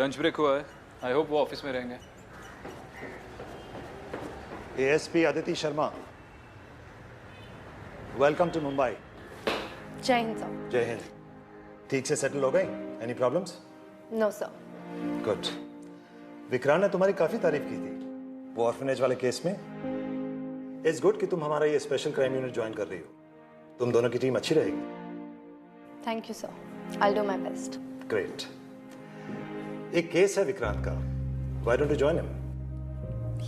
Lunch break हुआ है। I hope वो ऑफिस में रहेंगे। ASP Aditi Sharma, welcome to Mumbai. Jai Hind sir. जय हिंद। ठीक से सेटल हो गई? Any problems? No sir. Good. Vikrant ने तुम्हारी काफी तारीफ की थी वो ऑर्फनेज वाले केस में। इट्स गुड कि तुम हमारा ये स्पेशल क्राइम यूनिट ज्वाइन कर रही हो। तुम दोनों की टीम अच्छी रहेगी। Thank you sir, I will do my best. Great. एक केस है विक्रांत का, why don't you join him?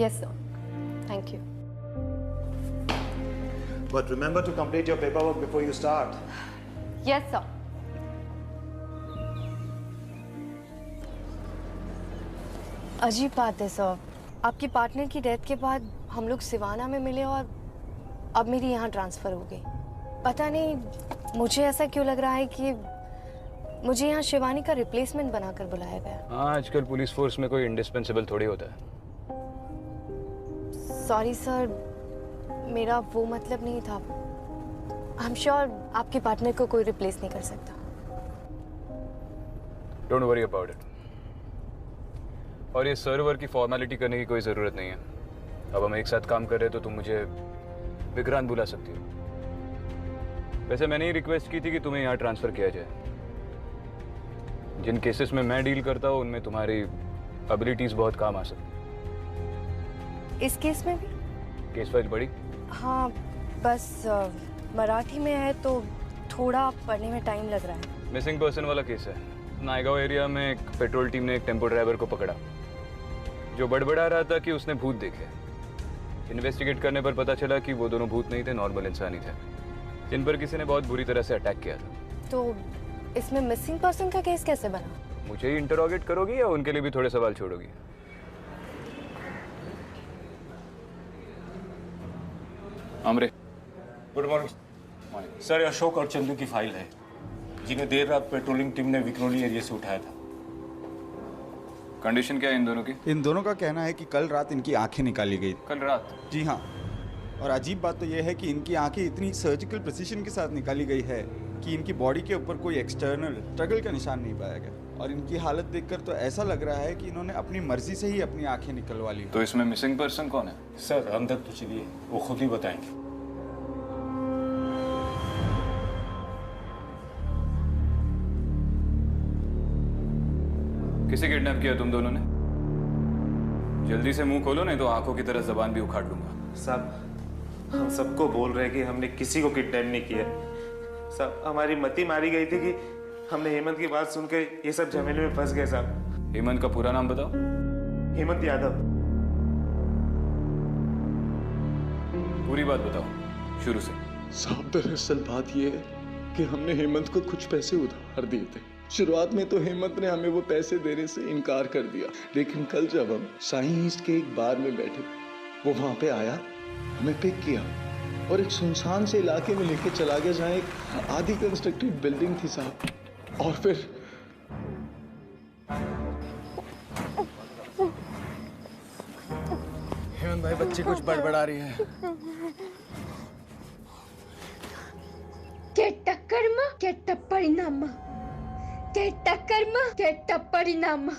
Yes sir, thank you. But remember to complete your paper work before you start. Yes sir. अजीब बात है sir, आपकी partner की death के बाद हम लोग सिवाना में मिले और अब मेरी यहाँ ट्रांसफ़र हो गई। पता नहीं मुझे ऐसा क्यों लग रहा है कि मुझे यहाँ शिवानी का रिप्लेसमेंट बनाकर बुलाया गया। हाँ, आजकल पुलिस फोर्स में कोई इंडिस्पेंसिबल थोड़ी होता है। सॉरी सर, मेरा वो मतलब नहीं था। आई एम श्योर आपके पार्टनर को कोई रिप्लेस नहीं कर सकता। Don't worry about it. और ये सर्वर की फॉर्मेलिटी करने की कोई ज़रूरत नहीं है। अब हम एक साथ काम कर रहे हैं तो तुम मुझे विक्रांत बुला सकती हो। वैसे मैंने ही रिक्वेस्ट की थी कि तुम्हें यहाँ ट्रांसफ़र किया जाए। जिन केसेस में मैं डील करता हूँ उनमें तुम्हारी एबिलिटीज़ बहुत काम आ सकती। इस केस में भी? केस फाइल बड़ी? हाँ, बस मराठी में है तो थोड़ा पढ़ने में टाइम लग रहा है। मिसिंग पर्सन वाला केस है। नायगांव एरिया में एक पेट्रोल टीम ने एक टेम्पो ड्राइवर को पकड़ा जो बड़बड़ा रहा था कि उसने भूत देखे। इन्वेस्टिगेट करने पर पता चला कि वो दोनों भूत नहीं थे, नॉर्मल इंसान ही थे जिन पर किसी ने बहुत बुरी तरह से अटैक किया था। तो इसमें मिसिंग पर्सन का केस कैसे बना? मुझे ही इंटरोगेट करोगी या उनके लिए भी थोड़े सवाल छोड़ोगी? अमरे। गुड मॉर्निंग सर, अशोक और चंदू की फाइल है जिन्हें देर रात पेट्रोलिंग टीम ने विक्रोली एरिया से उठाया था। कंडीशन क्या है इन दोनों की? इन दोनों का कहना है कि कल रात इनकी आंखें निकाली गई। कल रात? जी हाँ। और अजीब बात तो यह है कि इनकी आंखें इतनी सर्जिकल प्रिसीजन के साथ निकाली गई है कि इनकी बॉडी के ऊपर कोई एक्सटर्नल स्ट्रगल का निशान नहीं पाया गया। और इनकी हालत देखकर तो ऐसा लग रहा है कि इन्होंने अपनी मर्जी से ही अपनी आंखें निकलवा ली। तो इसमें मिसिंग पर्सन कौन है? सर अंदर तो चलिए, वो खुद ही बताएंगे। किसे किडनैप किया तुम दोनों ने? जल्दी से मुंह खोलो नहीं तो आंखों की तरह जबान भी उखाड़ लूंगा। साहब, हम सबको बोल रहे हैं कि हमने किसी को किडनैप नहीं किया। साहब, हमारी मती मारी गई थी कि हमने हेमंत की बात सुन के ये सब झमेले में फंस गए। साहब, हेमंत का पूरा नाम बताओ। हेमंत यादव। पूरी बात बताओ शुरू से। साहब, दरअसल बात ये है कि हमने हेमंत को कुछ पैसे उधार दिए थे। शुरुआत में तो हेमंत ने हमें वो पैसे देने से इनकार कर दिया, लेकिन कल जब हम साईं ईस्ट के एक बार में बैठे, वो वहां पे आया, हमें पिक किया और एक सुनसान से इलाके में लेके चला गया जहाँ एक आधी कंस्ट्रक्टेड बिल्डिंग थी साहब। और फिर हेमंत भाई, बच्ची कुछ बड़बड़ा रही है। ಕೆಟ್ಟ ಕರ್ಮ ಕೆಟ್ಟ ಪರಿಣಾಮ, ಕೆಟ್ಟ ಕರ್ಮ ಕೆಟ್ಟ ಪರಿಣಾಮ।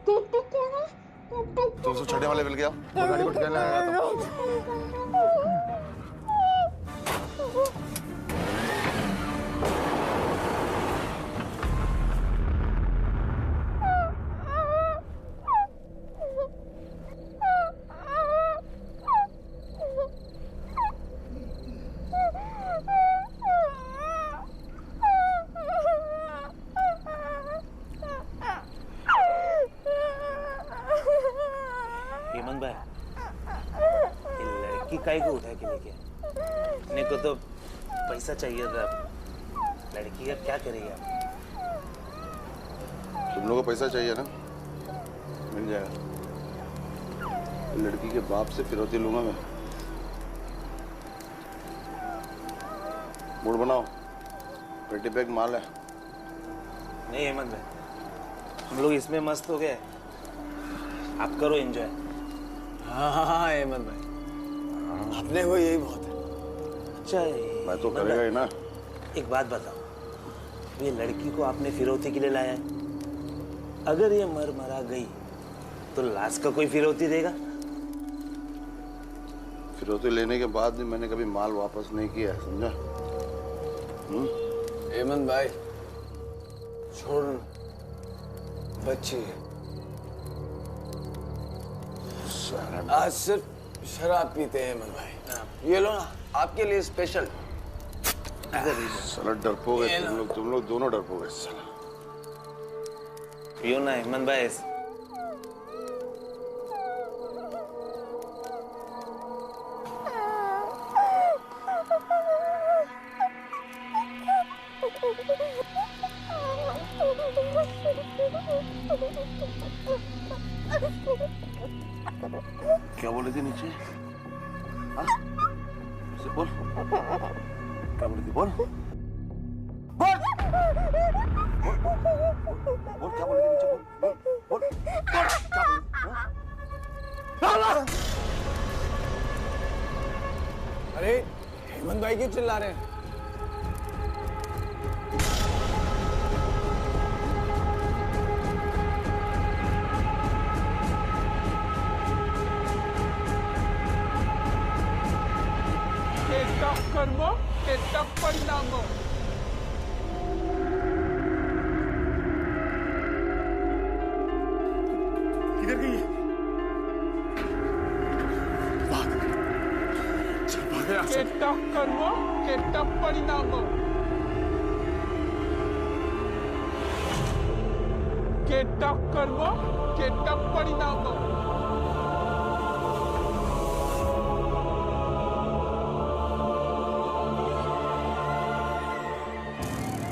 तो उसको छठे वाले मिल गया। गाड़ी को ठिकाने लगाया था। हेमंत भाई, ये लड़की काहे को उठा के लेके? अपने को तो पैसा चाहिए था। लड़की का क्या करेंगे आप? तुम लोगों को पैसा चाहिए ना, मिल जाएगा। लड़की के बाप से फिरौती लूंगा मैं। मूड बनाओ, 20 बैग माल है। नहीं हेमंत भाई, हम लोग इसमें मस्त हो गए। आप करो एंजॉय। हाँ हेमंत भाई, अपने को यही बहुत है। अच्छा, मैं तो करेगा ही ना। एक बात बताओ, ये लड़की को आपने फिरौती के लिए लाया है? अगर ये मरा गई तो लाश का कोई फिरौती देगा? फिरौती लेने के बाद भी मैंने कभी माल वापस नहीं किया, समझा? हेमंत भाई छोड़, बच्ची है। आज सिर्फ शराब पीते हैं हेमंत भाई। ये लो ना, आपके लिए स्पेशल। साला डरपोक है तुम लोग दोनों डरपोक है साला। पियो ना हेमंत भाई। क्या बोले थे नीचे? हाँ? बोल। क्या बोले थे? बोल। बोल। बोल क्या बोले थे नीचे? बोल। बोल। अरे हेमंत भाई क्यों चिल्ला रहे हैं? कर्म के परिणाम। किधर गई? केटा कर्म केटा परिणाम। केटा कर्म केटा परिणाम।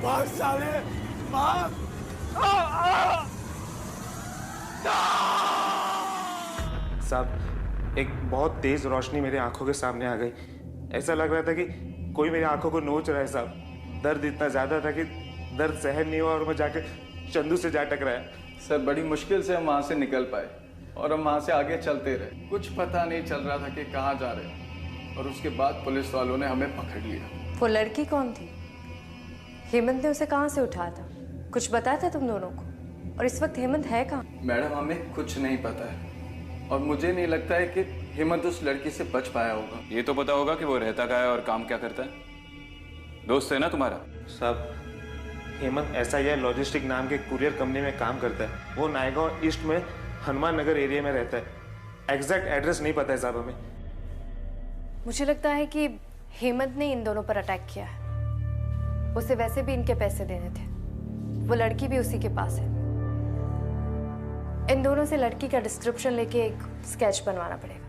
भाग साले, भाग! साहब, एक बहुत तेज रोशनी मेरे आंखों के सामने आ गई। ऐसा लग रहा था कि कोई मेरी आंखों को नोच रहा है साहब। दर्द इतना ज्यादा था कि दर्द सहन नहीं हुआ और मैं जाके चंदू से जा टकराया। सर बड़ी मुश्किल से हम वहाँ से निकल पाए और हम वहाँ से आगे चलते रहे। कुछ पता नहीं चल रहा था कि कहाँ जा रहे हैं और उसके बाद पुलिस वालों ने हमें पकड़ लिया। वो लड़की कौन थी? हेमंत ने उसे कहाँ से उठाया था? कुछ बताया था तुम दोनों को? और इस वक्त हेमंत है कहाँ? मैडम हमें कुछ नहीं पता है और मुझे नहीं लगता है कि हेमंत उस लड़की से बच पाया होगा। ये तो पता होगा कि वो रहता क्या है और काम क्या करता है। दोस्त है ना तुम्हारा? साहब, हेमंत SII लॉजिस्टिक नाम के कुरियर कंपनी में काम करता है। वो नायगांव ईस्ट में हनुमान नगर एरिया में रहता है। एग्जैक्ट एड्रेस नहीं पता है साहब हमें। मुझे लगता है कि हेमंत ने इन दोनों पर अटैक किया है। उसे वैसे भी इनके पैसे देने थे। वो लड़की भी उसी के पास है। इन दोनों से लड़की का डिस्क्रिप्शन लेके एक स्केच बनवाना पड़ेगा।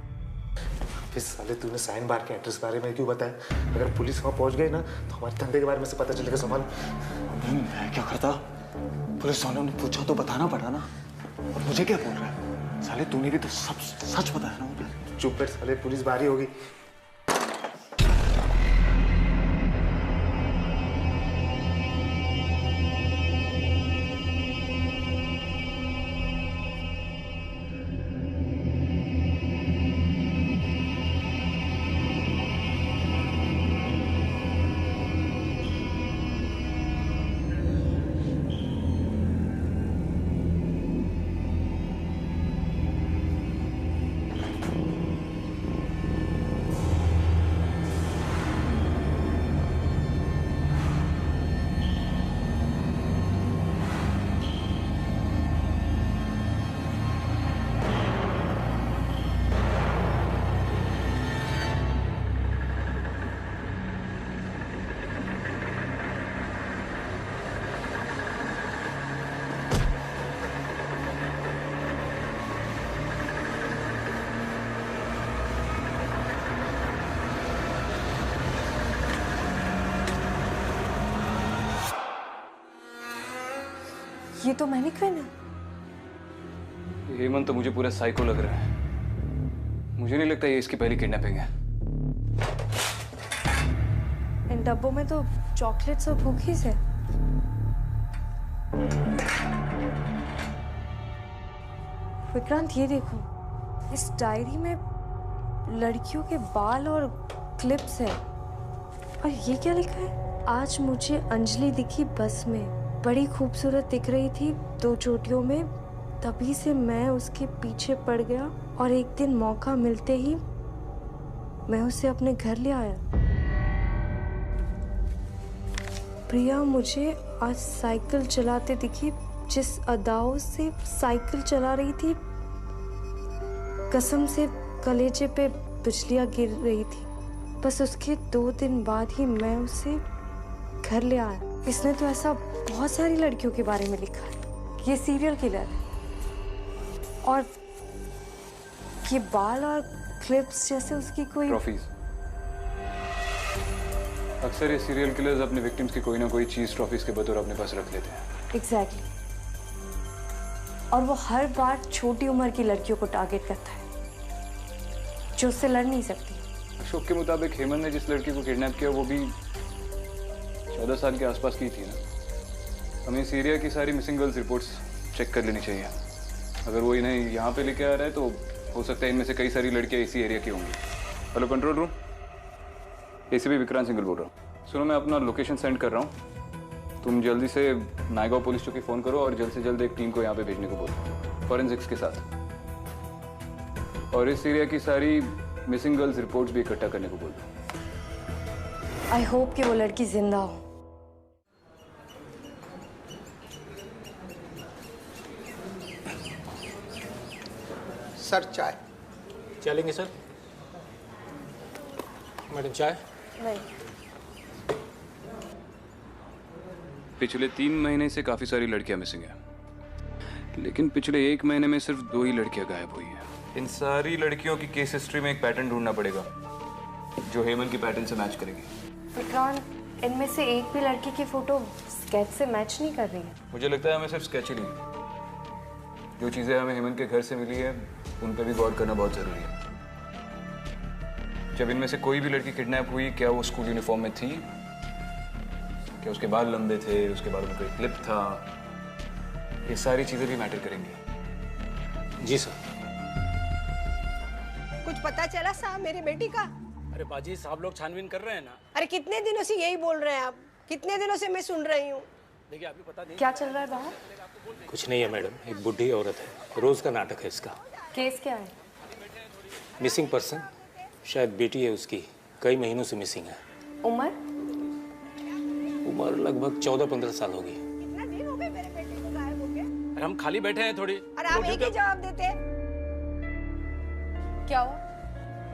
फिर साले तूने साइन बार के एड्रेस बारे में क्यों बताया? अगर पुलिस वहाँ पहुँच गई ना तो हमारे धंधे के बारे में से पता चलेगा। सवाल मैं क्या करता? पुलिस वालों ने पूछा तो बताना पड़ा ना। और मुझे क्या बोल रहा है? साले तूने भी तो सब सच बताया ना मुझे। चुप कर साले, पुलिस बारी होगी। ये तो मैनिक्विन है। हेमंत तो मुझे पूरा साइको लग रहा है। मुझे नहीं लगता ये इसकी पहली किडनैपिंग है। इन डब्बों में तो चॉकलेट्स और कुकीज है। विक्रांत, ये देखो, इस डायरी में लड़कियों के बाल और क्लिप्स है। और ये क्या लिखा है? आज मुझे अंजलि दिखी बस में, बड़ी खूबसूरत दिख रही थी 2 चोटियों में, तभी से मैं उसके पीछे पड़ गया और एक दिन मौका मिलते ही मैं उसे अपने घर ले आया। प्रिया मुझे आज साइकिल चलाते दिखी, जिस अदाओं से साइकिल चला रही थी, कसम से कलेजे पे बिजलियां गिर रही थी। बस उसके 2 दिन बाद ही मैं उसे घर ले आया। इसने तो ऐसा बहुत सारी लड़कियों के बारे में लिखा है, ये सीरियल किलर है, और ये बाल और क्लिप्स जैसे उसकी कोई ट्रॉफीज। अक्सर ये सीरियल किलर्स अपने विक्टिम्स की कोई ना कोई चीज ट्रॉफीज के बतौर अपने पास रख लेते हैं। एग्जैक्टली। और वो हर बार छोटी उम्र की लड़कियों को टारगेट करता है जो उससे लड़ नहीं सकती। अशोक के मुताबिक हेमंत ने जिस लड़की को किडनैप किया वो भी 14 साल के आसपास की थी ना। हमें इस एरिया की सारी मिसिंग गर्ल्स रिपोर्ट्स चेक कर लेनी चाहिए। अगर वो इन्हें यहाँ पे लेके आ रहा है तो हो सकता है इनमें से कई सारी लड़कियाँ इसी एरिया की होंगी। Hello control room, ACP Vikrant Singhal बोल रहा हूँ। सुनो, मैं अपना लोकेशन सेंड कर रहा हूँ, तुम जल्दी से नायगांव पुलिस चौकी फ़ोन करो और जल्द से जल्द एक टीम को यहाँ पे भेजने को बोलो, फॉरेंसिक्स के साथ, और इस एरिया की सारी मिसिंग गर्ल्स रिपोर्ट्स भी इकट्ठा करने को बोलो। आई होप कि वो लड़की जिंदा हो। सर चाय। चलेंगे सर। मैडम चाय। नहीं। पिछले 3 महीने से काफ़ी सारी लड़कियां मिसिंग हैं, लेकिन पिछले 1 महीने में सिर्फ 2 ही लड़कियां गायब हुई हैं। इन सारी लड़कियों की केस हिस्ट्री में एक पैटर्न ढूंढना पड़ेगा जो हेमंत की पैटर्न से मैच करेगी। विक्रांत, इनमें से एक भी लड़की की फोटो स्केच से मैच नहीं कर रही है। मुझे लगता है हमें सिर्फ स्केच ही नहीं, जो चीज़ें हमें हेमंत के घर से मिली है उन पर भी गौर करना बहुत ज़रूरी है। जब इनमें से कोई भी लड़की किडनैप हुई, क्या वो स्कूल यूनिफॉर्म में थी, क्या उसके बाल लंबे थे, उसके बाद उनका एक क्लिप था, ये सारी चीज़ें भी मैटर करेंगी। जी सर। कुछ पता चला साहब मेरी बेटी का? अरे बाजी साहब लोग छानबीन कर रहे हैं ना। अरे कितने दिनों से यही बोल रहे हैं आप, कितने दिनों से मैं सुन रही हूँ। देखिए अभी पता नहीं क्या चल रहा है बाहर। कुछ नहीं है मैडम, एक बुढ़ी औरत है, रोज का नाटक है इसका। केस क्या है? मिसिंग पर्सन, शायद बेटी है उसकी, कई महीनों से मिसिंग है। उम्र लगभग 14-15 साल होगी। कितना दिन हो गए मेरे बेटे को गायब हो गए। अरे हम खाली बैठे हैं थोड़ी। अरे आप एक ही जवाब देते। क्या हुआ?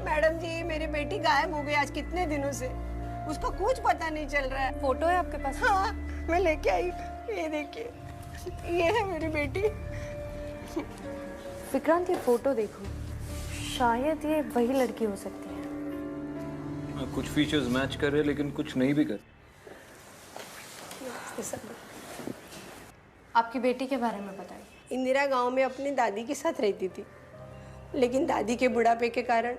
मैडम जी मेरी बेटी गायब हो गई आज कितने दिनों से, उसका कुछ पता नहीं चल रहा है। फोटो है आपके पास? हाँ मैं लेके आई, ये देखिए, ये है मेरी बेटी। विक्रांत ये फोटो देखो, शायद ये वही लड़की हो सकती है। कुछ फीचर्स मैच कर रहे लेकिन कुछ नहीं भी कर। आपकी बेटी के बारे में बताइए। इंदिरा गांव में अपनी दादी के साथ रहती थी, लेकिन दादी के बुढ़ापे के कारण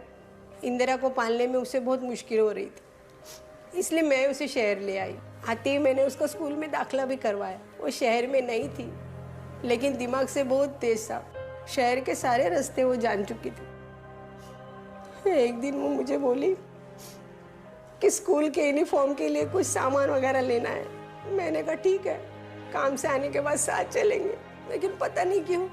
इंदिरा को पालने में उसे बहुत मुश्किल हो रही थी, इसलिए मैं उसे शहर ले आई। आते ही मैंने उसको स्कूल में दाखिला भी करवाया। वो शहर में नहीं थी, लेकिन दिमाग से बहुत तेज था, शहर के सारे रास्ते वो जान चुकी थी। एक दिन वो मुझे बोली कि स्कूल के यूनिफॉर्म के लिए कुछ सामान वगैरह लेना है। मैंने कहा ठीक है, काम से आने के बाद साथ चलेंगे, लेकिन पता नहीं क्यों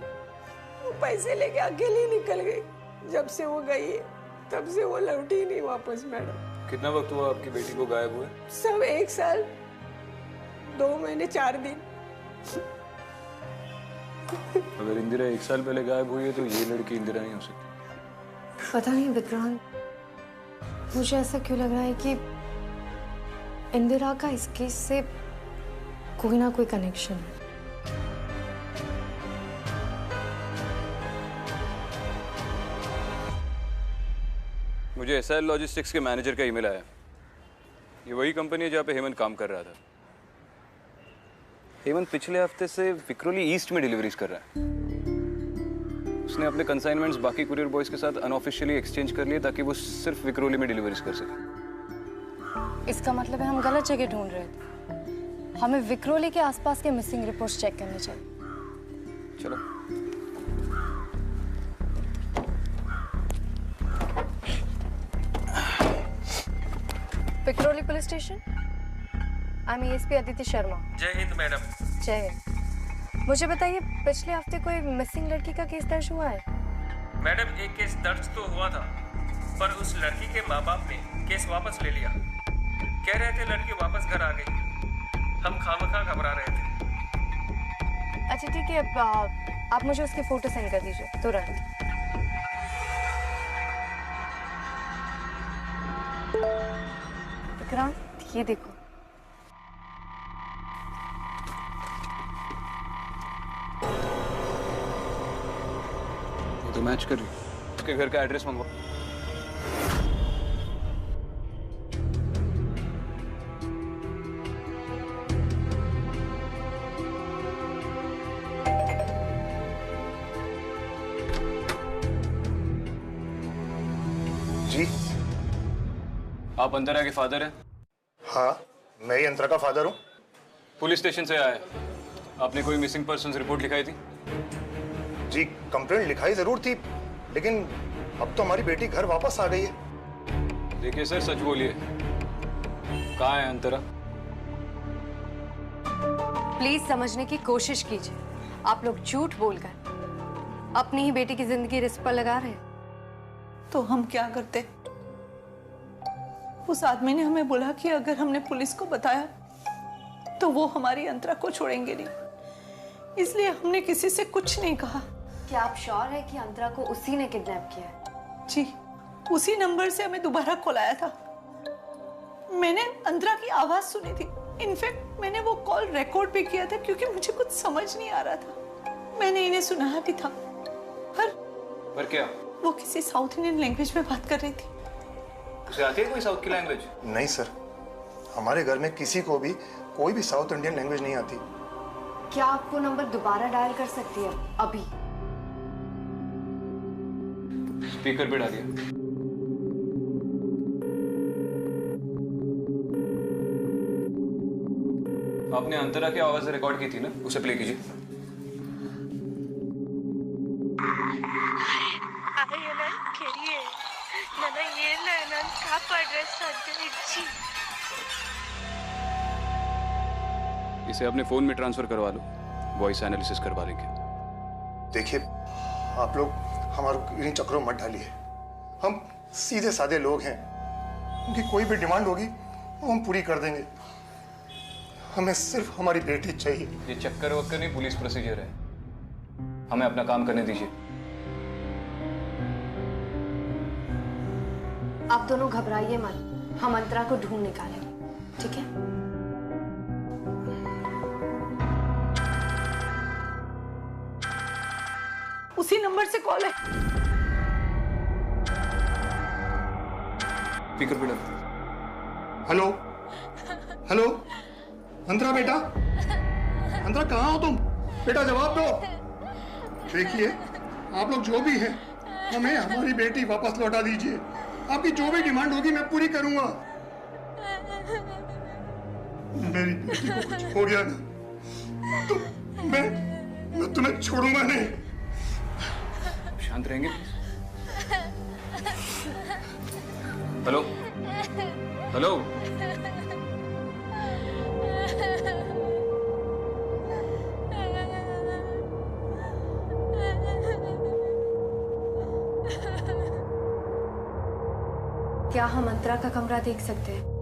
वो पैसे लेके अकेली निकल गई। जब से वो गई है तब से वो लौटी ही नहीं वापस। मैडम कितना वक्त हुआ आपकी बेटी को गायब हुए? सब 1 साल 2 महीने 4 दिन। अगर इंदिरा 1 साल पहले गायब हुई है तो ये लड़की इंदिरा नहीं हो सकती। पता नहीं विक्रांत, मुझे ऐसा क्यों लग रहा है कि इंदिरा का इस केस से कोई ना कोई कनेक्शन है। मुझे एसआर लॉजिस्टिक्स के मैनेजर का ईमेल आया। ये वही कंपनी है जहाँ पे हेमंत काम कर रहा था। हेमंत पिछले हफ्ते से विक्रोली ईस्ट में डिलीवरीज कर रहा है। उसने अपने कंसाइनमेंट्स बाकी कुरियर बॉयज के साथ अनऑफिशियली एक्सचेंज कर लिए ताकि वो सिर्फ विक्रोली में डिलीवरीज कर सके। इसका मतलब है हम गलत जगह ढूंढ रहे थे। हमें विक्रोली के आसपास के मिसिंग रिपोर्ट्स चेक करने चाहिए। चलो। Vikhroli police station, I am ASP Aditi Sharma. जय हिंद मैडम। जय, मुझे बताइए पिछले हफ्ते कोई मिसिंग लड़की का केस दर्ज हुआ है? मैडम एक केस दर्ज तो हुआ था, पर उस लड़की के माँ बाप ने केस वापस ले लिया। कह रहे थे लड़की वापस घर आ गई। हम खामखा घबरा रहे थे। अच्छा ठीक है, आप मुझे उसकी फोटो सेंड कर दीजिए तुरंत। विक्रांत ये देखो। ये तो मैच कर रही है। उसके घर का एड्रेस मंगवा। जी आप अंतरा के फादर हैं? हाँ, मैं ही अंतरा का फादर हूँ। पुलिस स्टेशन से आए। आपने कोई मिसिंग पर्सन्स रिपोर्ट लिखाई थी? जी कंप्लेंट लिखाई जरूर थी, लेकिन अब तो हमारी बेटी घर वापस आ गई है। देखिए सर, सच बोलिए, कहाँ है अंतरा? प्लीज समझने की कोशिश कीजिए। आप लोग झूठ बोलकर अपनी ही बेटी की जिंदगी रिस्क पर लगा रहे हैं। तो हम क्या करते? उस आदमी ने हमें बोला कि अगर हमने पुलिस को बताया तो वो हमारी अंतरा को छोड़ेंगे नहीं, इसलिए हमने किसी से कुछ नहीं कहा। क्या आप श्योर है कि अंतरा को उसी ने किडनैप किया है? जी, उसी नंबर से हमें दोबारा कॉल आया था। मैंने अंतरा की आवाज सुनी थी। इनफैक्ट मैंने वो कॉल रिकॉर्ड भी किया था क्योंकि मुझे कुछ समझ नहीं आ रहा था। मैंने इन्हें सुनाया भी था, पर क्या? वो किसी साउथ इंडियन लैंग्वेज में बात कर रही थी। उसे आती है कोई साउथ की लैंग्वेज? नहीं सर, हमारे घर में किसी को भी कोई भी साउथ इंडियन लैंग्वेज नहीं आती। क्या आप वो नंबर दोबारा डायल कर सकती है अभी? स्पीकर पे डालिए। आपने अंतरा की आवाज रिकॉर्ड की थी ना, उसे प्ले कीजिए। इसे अपने फोन में ट्रांसफर करवा लो, वॉइस एनालिसिस करवा लेंगे। देखिए, आप लोग हमारे इन चक्रों मत डालिए। हम सीधे साधे लोग हैं। उनकी कोई भी डिमांड होगी वो हम पूरी कर देंगे। हमें सिर्फ हमारी बेटी चाहिए। ये चक्कर वक्कर नहीं, पुलिस प्रोसीजर है। हमें अपना काम करने दीजिए। आप दोनों घबराइए मत, हम अंतरा को ढूंढ निकालेंगे, ठीक है? उसी नंबर से कॉल है। स्पीकर पे डालो। हेलो हेलो, अंतरा बेटा, अंतरा कहाँ हो तुम? बेटा जवाब दो। देखिए, आप लोग जो भी हैं, हमें हमारी बेटी वापस लौटा दीजिए। आपकी जो भी डिमांड होगी मैं पूरी करूंगा। मेरी बेटी को कुछ हो गया ना तो मैं तुम्हें छोड़ूंगा नहीं। शांत रहेंगे? हेलो हेलो, क्या हम अंतरा का कमरा देख सकते हैं?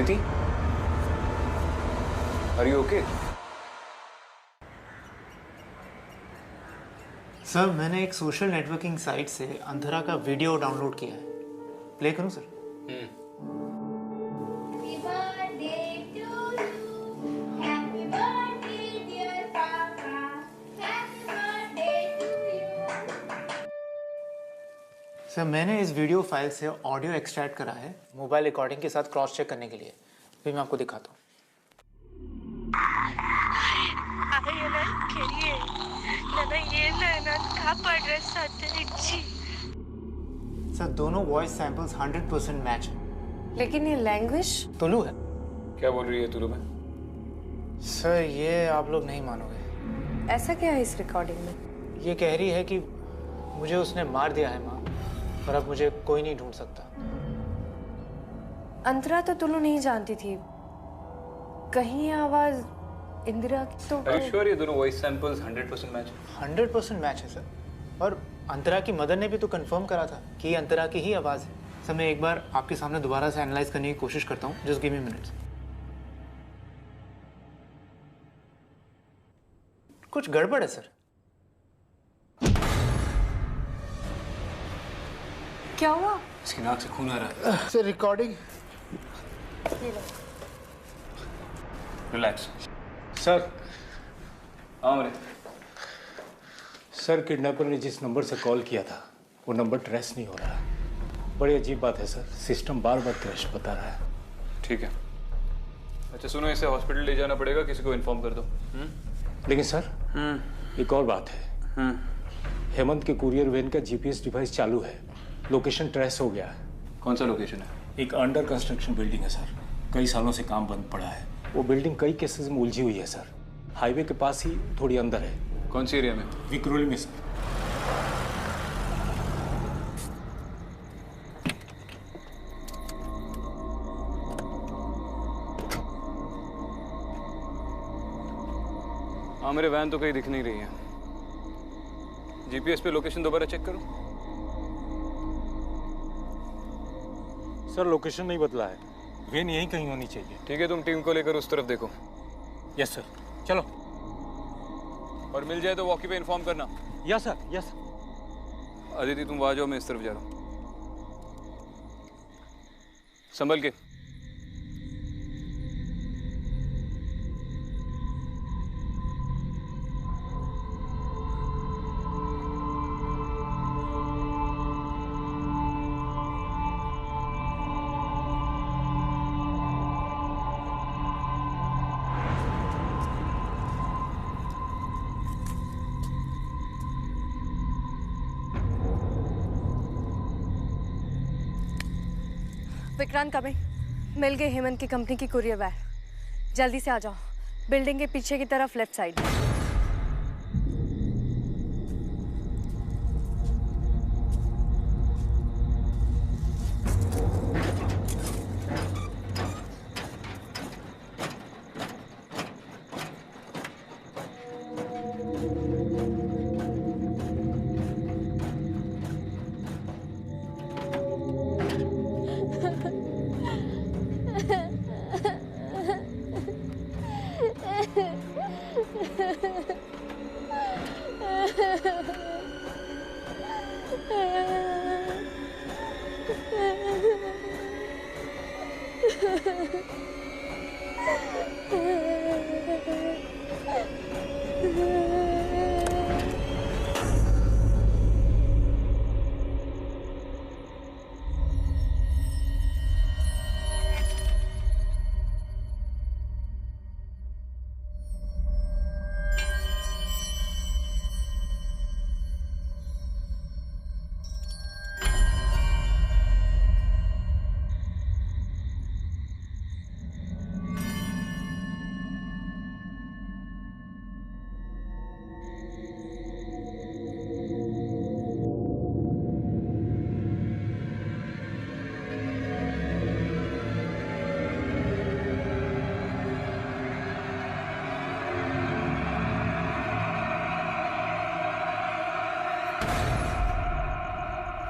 Aditi, are you okay? Sir मैंने एक सोशल नेटवर्किंग साइट से अंधरा का वीडियो डाउनलोड किया है, प्ले करूं सर? सर मैंने इस वीडियो फाइल से ऑडियो एक्सट्रैक्ट करा है मोबाइल रिकॉर्डिंग के साथ क्रॉस चेक करने के लिए। अभी मैं आपको दिखाता हूँ। सर दोनों वॉइस सैंपल्स 100% मैच है। लेकिन ये लैंग्वेज तुलु है। क्या बोल रही है तुलु में? सर ये आप लोग नहीं मानोगे। ऐसा क्या है इस रिकॉर्डिंग में? ये कह रही है कि मुझे उसने मार दिया है माँ, और अब मुझे कोई नहीं ढूंढ सकता। अंतरा तो तुलु नहीं जानती थी, कहीं ये आवाज इंदिरा की तो। Are you sure ये दोनों वॉइस सैंपल्स 100% मैच है? 100% मैच है सर, और अंतरा की मदर ने भी तो कंफर्म करा था कि ये अंतरा की ही आवाज है। सर मैं एक बार आपके सामने दोबारा से एनालाइज करने की कोशिश करता हूँ, जस्ट गिव मी मिनट्स। कुछ गड़बड़ है सर। क्या हुआ? इसकी नाक से खून आ रहा है। Sir recording. रिलैक्स। सर। हाँ मेरे। सर किडनैपर ने जिस नंबर से कॉल किया था वो नंबर ट्रेस नहीं हो रहा है। बड़ी अजीब बात है सर, सिस्टम बार बार क्रैश बता रहा है। ठीक है। अच्छा सुनो, इसे हॉस्पिटल ले जाना पड़ेगा, किसी को इन्फॉर्म कर दो। लेकिन सर एक और बात है। हेमंत के कुरियर वैन का जीपीएस डिवाइस चालू है, लोकेशन ट्रेस हो गया है। कौन सा लोकेशन है? एक अंडर कंस्ट्रक्शन बिल्डिंग है सर, कई सालों से काम बंद पड़ा है। वो बिल्डिंग कई केसेस में उलझी हुई है सर, हाईवे के पास ही थोड़ी अंदर है। कौन सी एरिया में? विक्रोली में सर। हाँ मेरे वैन तो कहीं दिख नहीं रही है। जीपीएस पे लोकेशन दोबारा चेक करो। सर लोकेशन नहीं बदला है, वैन यहीं कहीं होनी चाहिए। ठीक है, तुम टीम को लेकर उस तरफ देखो। यस सर, चलो। और मिल जाए तो वॉकी पे इन्फॉर्म करना। Yes sir, yes sir. Aditi तुम वहां जाओ, मैं इस तरफ जा रहा हूँ। संभल के। विक्रांत कमिंग। मिल गई हेमंत की कंपनी की कुरियर वैन। जल्दी से आ जाओ, बिल्डिंग के पीछे की तरफ लेफ्ट साइड।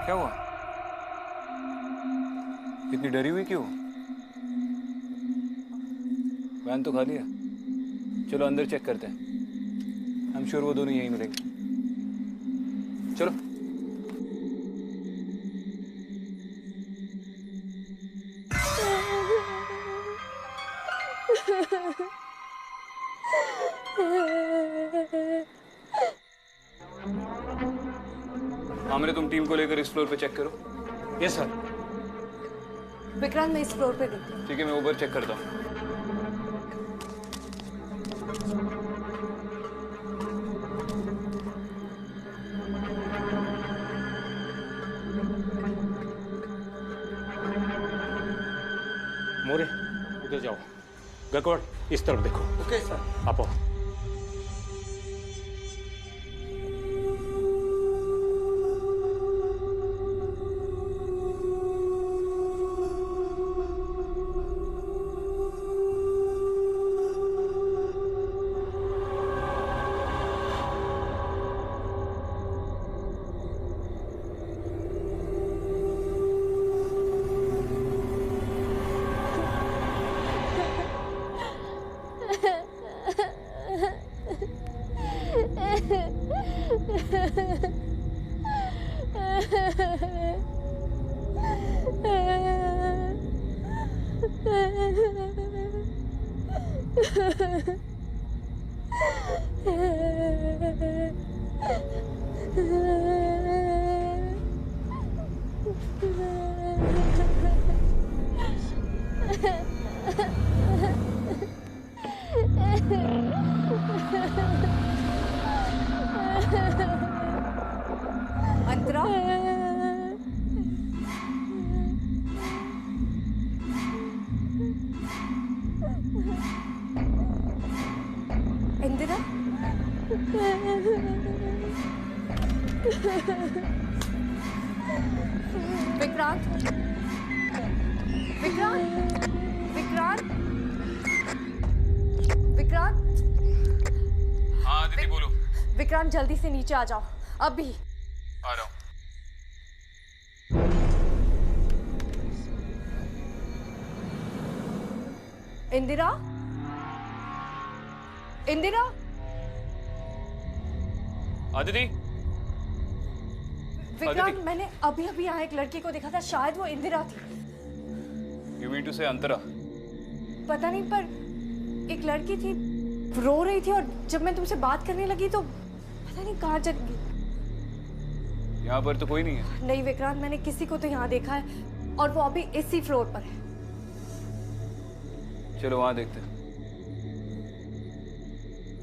क्या हुआ? इतनी डरी हुई क्यों? वैन तो खाली है, चलो अंदर चेक करते हैं। आई एम श्योर वो दोनों यहीं मिलेंगे। चलो। हमने तुम टीम को लेकर इस फ्लोर पे चेक करो। Yes sir. विक्रांत मैं इस फ्लोर पे देखती हूँ। ठीक है, मैं ऊपर चेक करता हूँ। मोरे उधर जाओ। गकवाड़ इस तरफ देखो। Okay sir. आप आओ। अंतरा इंदिरा विक्रांत विक्रांत विक्रांत विक्रांत। हाँ दीदी बोलो। विक्रांत जल्दी से नीचे आ जाओ अभी। आ रहा हूँ। इंदिरा इंदिरा। आदिति। विक्रांत मैंने अभी अभी यहाँ एक लड़की को देखा था, शायद वो इंदिरा थी। You mean to say अंतरा? पता नहीं, पर एक लड़की थी, रो रही थी और जब मैं तुमसे बात करने लगी तो पता नहीं कहाँ चली गई। यहाँ पर तो कोई नहीं है। नहीं विक्रांत, मैंने किसी को तो यहाँ देखा है और वो अभी इसी फ्लोर पर है। चलो वहां देखते हैं।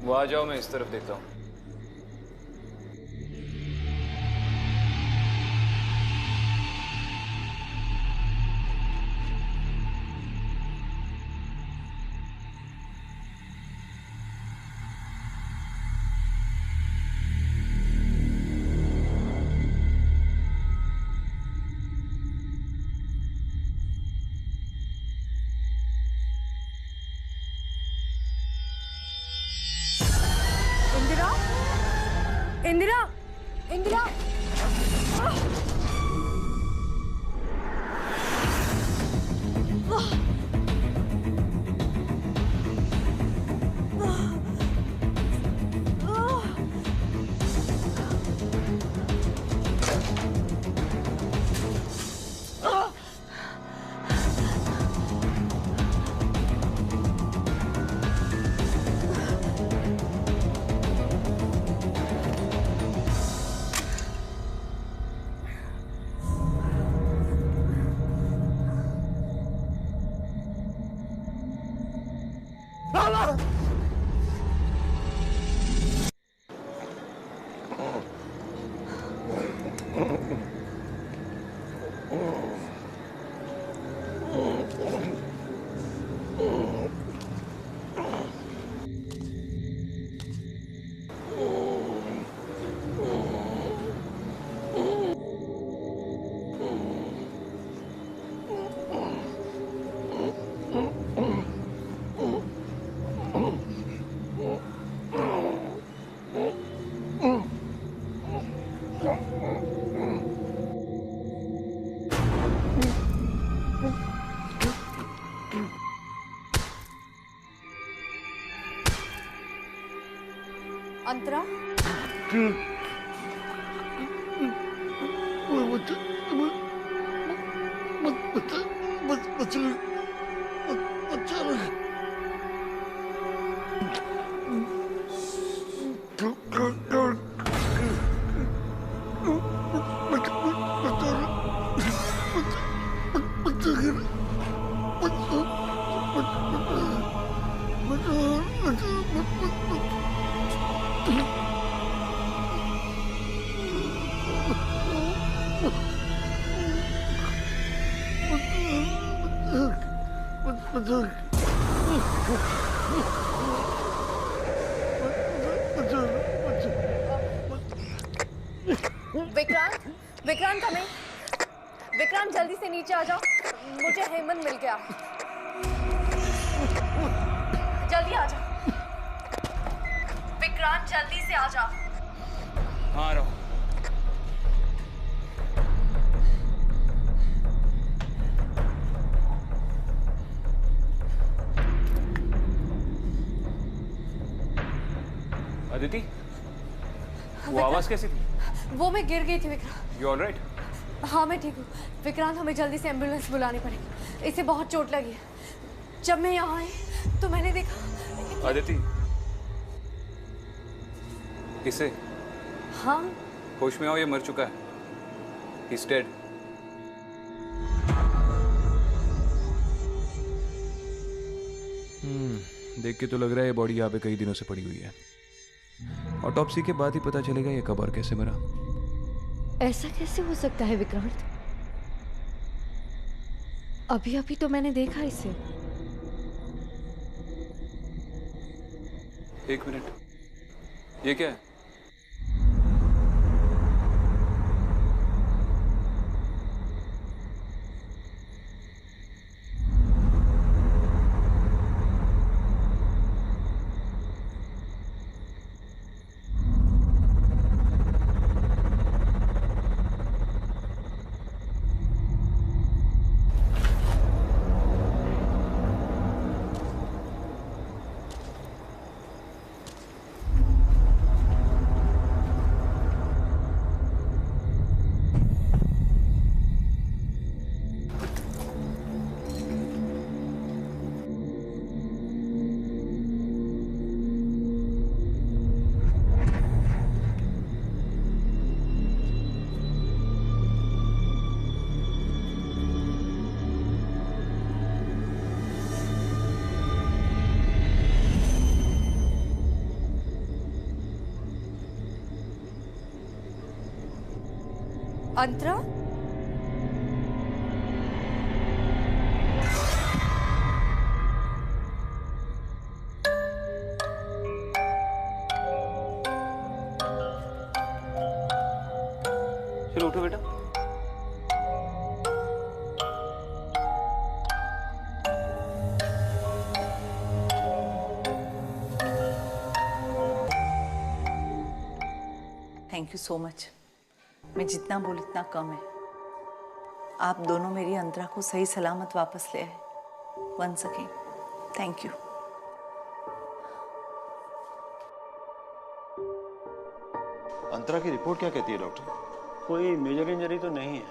वो आ जाओ, मैं इस तरफ देखता हूँ। इंदिरा इंदिरा। अंतरा विक्रांत विक्रांत कमिंग। विक्रांत जल्दी से नीचे आ जाओ, मुझे हेमंत मिल गया। जल्दी आ जाओ विक्रांत, जल्दी से आ जाओ। हाँ रहो। अदिति, वो आवाज कैसी थी? वो मैं गिर गई थी विक्रांत। You all right? हाँ मैं ठीक हूँ विक्रांत, हमें जल्दी से एम्बुलेंस बुलानी पड़ेगी, इसे बहुत चोट लगी है। जब मैं यहाँ आई तो मैंने देखा। अदिति, इसे हाँ होश में आओ, ये मर चुका है। He's dead. देख के तो लग रहा है ये बॉडी यहाँ पे कई दिनों से पड़ी हुई है। ऑटोप्सी के बाद ही पता चलेगा ये कब और कैसे मरा। ऐसा कैसे हो सकता है विक्रांत? अभी अभी तो मैंने देखा इसे। एक मिनट, ये क्या है? अंतरा? चलो उठो बेटा। Thank you so much. मैं जितना बोल इतना कम है। आप दोनों मेरी अंतरा को सही सलामत वापस ले आए। Once again thank you. Antara की रिपोर्ट क्या कहती है डॉक्टर? कोई मेजर इंजरी तो नहीं है,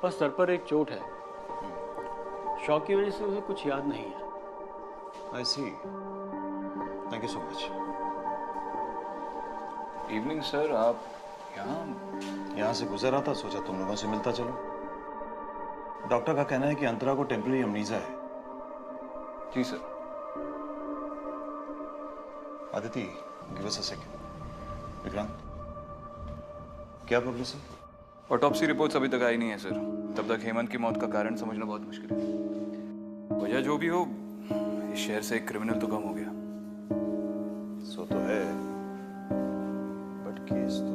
बस सर पर एक चोट है। शॉक की वजह से उसे कुछ याद नहीं है। I see, thank you so much. Evening sir, आप यहाँ से गुजर रहा था, सोचा तुम लोगों से मिलता चलो। डॉक्टर का कहना है कि अंतरा को टेम्पररी अमनीजा है। जी sir. Aditi, give us a second. Vikrant, क्या प्रोग्रेस है? ऑटोप्सी रिपोर्ट्स अभी तक आई नहीं है सर। तब तक हेमंत की मौत का कारण समझना बहुत मुश्किल है। वजह जो भी हो, इस शहर से एक क्रिमिनल तो कम हो गया। सो तो है, बट केस तो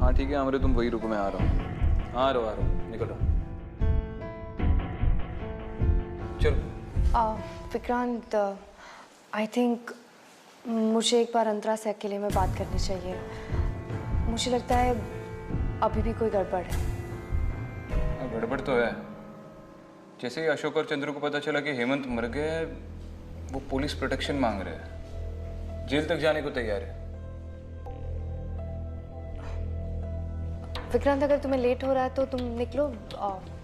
हाँ ठीक है अमरे, तुम वही रुको, मैं आ रहा हूँ। हाँ आ रहा हूँ, निकल रहा हूँ। चलो। विक्रांत, आई थिंक मुझे एक बार अंतरा से अकेले में बात करनी चाहिए। मुझे लगता है अभी भी कोई गड़बड़ है। गड़बड़ तो है। जैसे ही अशोक और चंद्र को पता चला कि हेमंत मर गया है, वो पुलिस प्रोटेक्शन मांग रहे हैं, जेल तक जाने को तैयार है। विक्रांत, अगर तुम्हें लेट हो रहा है तो तुम निकलो,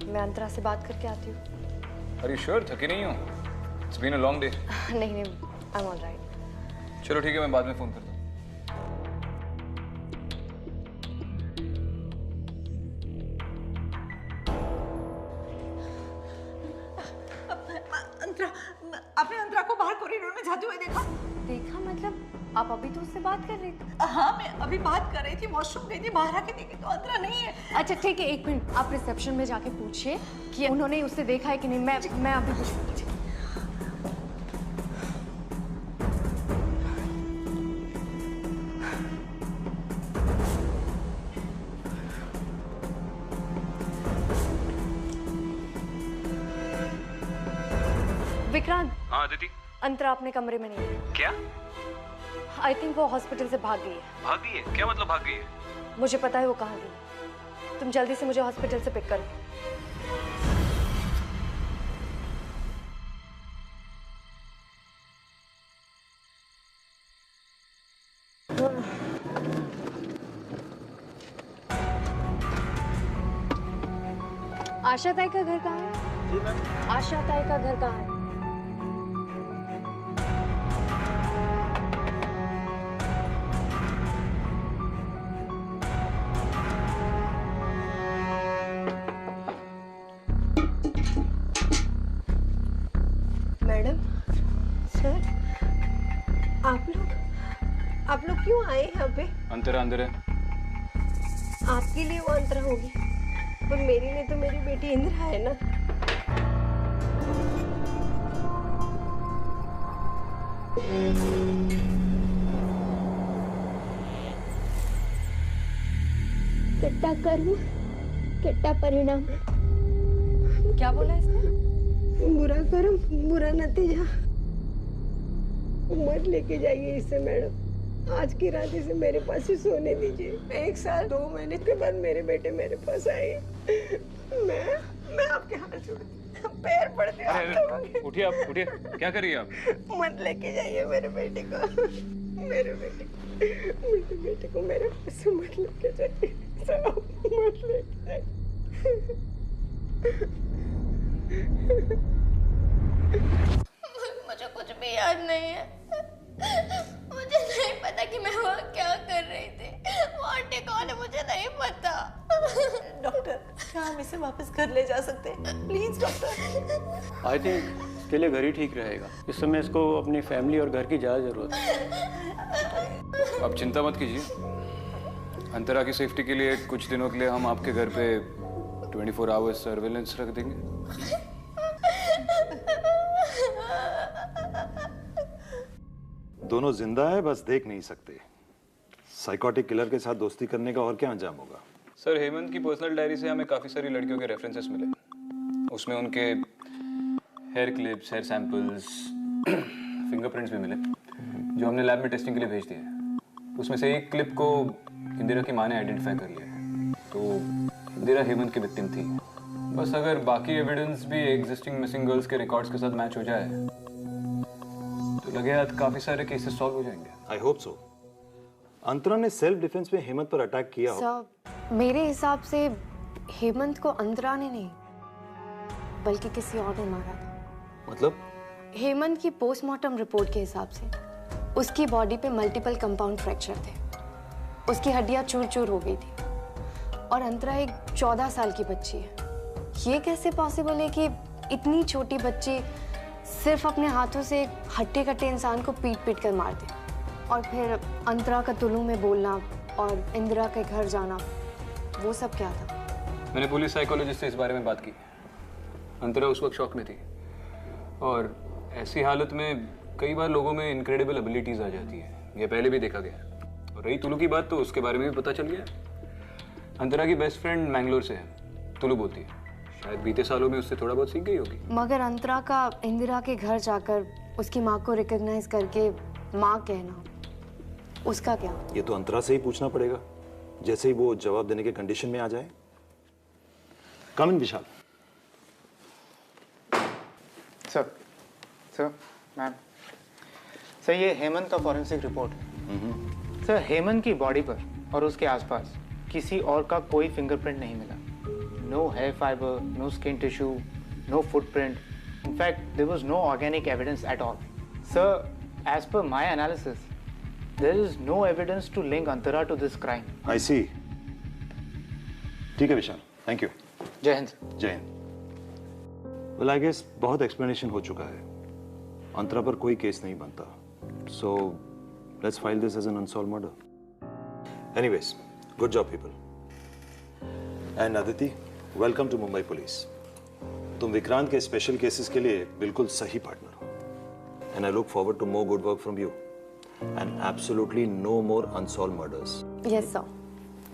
मैं अंतरा से बात करके आती हूँ। Are you sure? थकी नहीं हो? It's been a long day. नहीं नहीं, I'm all right. चलो ठीक है, मैं बाद में फोन करता हूँ। अंतरा, आपने अंतरा को बाहर कॉरिडोर में जाते हुए देखा? देखा मतलब? आप अभी तो उससे बात कर रही थी। हाँ, मैं अभी बात कर रही थी, वॉशरूम गई थी, बाहर आके देखी तो अंतरा नहीं है। अच्छा ठीक है, एक मिनट, आप रिसेप्शन में जाके पूछिए कि उन्होंने उससे देखा है कि नहीं। मैं अभी पूछूंगी। विक्रांत। हाँ दीदी। अंतरा अपने कमरे में नहीं है। क्या? आई थिंक वो हॉस्पिटल से भाग गई है। भाग गई है? क्या मतलब भाग गई है? मुझे पता है वो कहाँ गई। तुम जल्दी से मुझे हॉस्पिटल से पिक करो। आशा ताई का घर कहाँ है? जी मैम। आशा ताई का घर कहाँ है? मैडम, सर, आप लोग क्यों आए यहाँ पे? अंतरा अंदर है। आपके लिए वो अंतरा होगी, पर मेरे लिए तो मेरी बेटी इंदिरा है ना। कितना कर्म, कितना परिणाम। क्या बोला इसने? बुरा कर्म, बुरा नतीजा। मत लेके जाइए इसे मैडम। आज की रात इसे मेरे पास ही सोने दीजिए। 1 साल 2 महीने के बाद मेरे बेटे मेरे पास आए। मैं आपके हाथ जोड़ती, पैर पड़ते हैं। उठिए आप, उठिए। क्या कर रही है आप? मत लेके जाइए मेरे बेटे को, मेरे बेटे को मेरे पास से मत लेके जाइए, मत लेके जाइए। मुझे कुछ भी याद नहीं है। मुझे नहीं पता कि मैं वहाँ क्या कर रही थी। वो आंटी कौन है मुझे नहीं पता। डॉक्टर, क्या हम इसे वापस घर ले जा सकते हैं? Please doctor. आई थिंक इसके लिए घर ही ठीक रहेगा। इस समय इसको अपनी फैमिली और घर की ज़्यादा ज़रूरत है। आप चिंता मत कीजिए। अंतरा की सेफ्टी के लिए कुछ दिनों के लिए हम आपके घर पे 24 आवर्स सर्वेलेंस रख देंगे। दोनों जिंदा है, बस देख नहीं सकते। साइकोटिक किलर के साथ दोस्ती करने का और क्या अंजाम होगा? सर, हेमंत की पर्सनल डायरी से हमें काफ़ी सारी लड़कियों के रेफरेंसेस मिले। उसमें उनके hair clips, hair samples, fingerprints भी मिले, जो हमने लैब में टेस्टिंग के लिए भेज दिए। उसमें से एक क्लिप को इंदिरा की माँ ने आइडेंटिफाई कर लिया है, तो इंदिरा हेमंत की विक्टिम थी। बस अगर बाकी एविडेंस भी एग्जिस्टिंग मिसिंग गर्ल्स के रिकॉर्ड्स के साथ मैच हो जाए तो लगे हाथ काफ़ी सारे केसेस सॉल्व हो जाएंगे। I hope so. अंतरा ने सेल्फ डिफेंस में हेमंत पर अटैक किया हो। सर, मेरे हिसाब से हेमंत को अंतरा ने नहीं बल्कि किसी और ने मारा था। मतलब? हेमंत की पोस्टमार्टम रिपोर्ट के हिसाब से उसकी बॉडी पे मल्टीपल कंपाउंड फ्रैक्चर थे, उसकी हड्डियां चूर चूर हो गई थी, और अंतरा एक 14 साल की बच्ची है। ये कैसे पॉसिबल है कि इतनी छोटी बच्ची सिर्फ अपने हाथों से एक हट्टे कट्टे इंसान को पीट पीट कर मार दे? और फिर अंतरा का तुलू में बोलना और इंदिरा के घर जाना, वो सब क्या था? मैंने पुलिस साइकोलॉजिस्ट से इस बारे में बात की। अंतरा उस वक्त शॉक में थी, और ऐसी हालत में कई बार लोगों में इनक्रेडिबल एबिलिटीज आ जाती है। ये पहले भी देखा गया। और रही तुलू की बात, तो उसके बारे में भी पता चल गया। अंतरा की बेस्ट फ्रेंड मैंगलोर से है, तुलू बोलती है। शायद बीते सालों में उससे थोड़ा बहुत सीख गई होगी। मगर अंतरा का इंदिरा के घर जाकर उसकी माँ को रिकॉग्नाइज करके माँ कहना, उसका क्या? ये तो अंतरा से ही पूछना पड़ेगा, जैसे ही वो जवाब देने के कंडीशन में आ जाए। कम इन विशाल। सर मैम, सर ये हेमंत का फॉरेंसिक रिपोर्ट है। सर हेमंत की बॉडी पर और उसके आसपास किसी और का कोई फिंगरप्रिंट नहीं मिला। No hair fibre, no skin tissue, no footprint. In fact, there was no organic evidence at all. Sir, as per my analysis, there is no evidence to link Antara to this crime. I see. ठीक है विशाल, thank you. जय हिंद। जय Hind. Well, I guess बहुत explanation हो चुका है। अंतरा पर कोई केस नहीं बनता। So, let's file this as an unsolved murder. Anyways, good job, people. And Aditi, welcome to Mumbai Police. तुम विक्रांत के स्पेशल केसेस के लिए बिल्कुल सही पार्टनर हो। And I look forward to more good work from you. And absolutely no more unsolved murders. Yes, sir.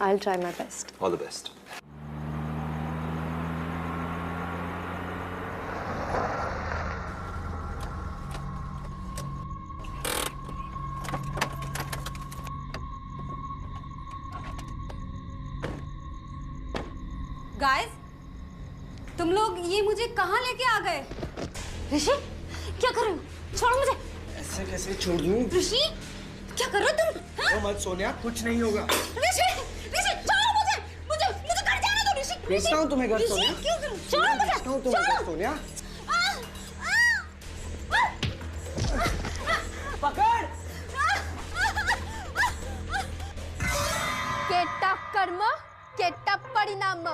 I'll try my best. All the best. Guys, तुम लोग ये मुझे कहाँ लेके आ गए? ऋषि, क्या कर रहे हो? छोड़ो मुझे। ऐसे कैसे छोड़ दूं? ऋषि, क्या कर रहे हो तुम? हाँ? मत सोनिया, कुछ नहीं होगा। ऋषि, ऋषि, छोड़ो मुझे, मुझे घर जाने दो ऋषि। भेजता हूँ तुम्हें घर सोनिया। क्यों करूँ? छोड़ो मुझे। भेजता हूँ तुम्हें घर सोनिया। पकड़। केट्टा कर्म, केट्टा परिणाम।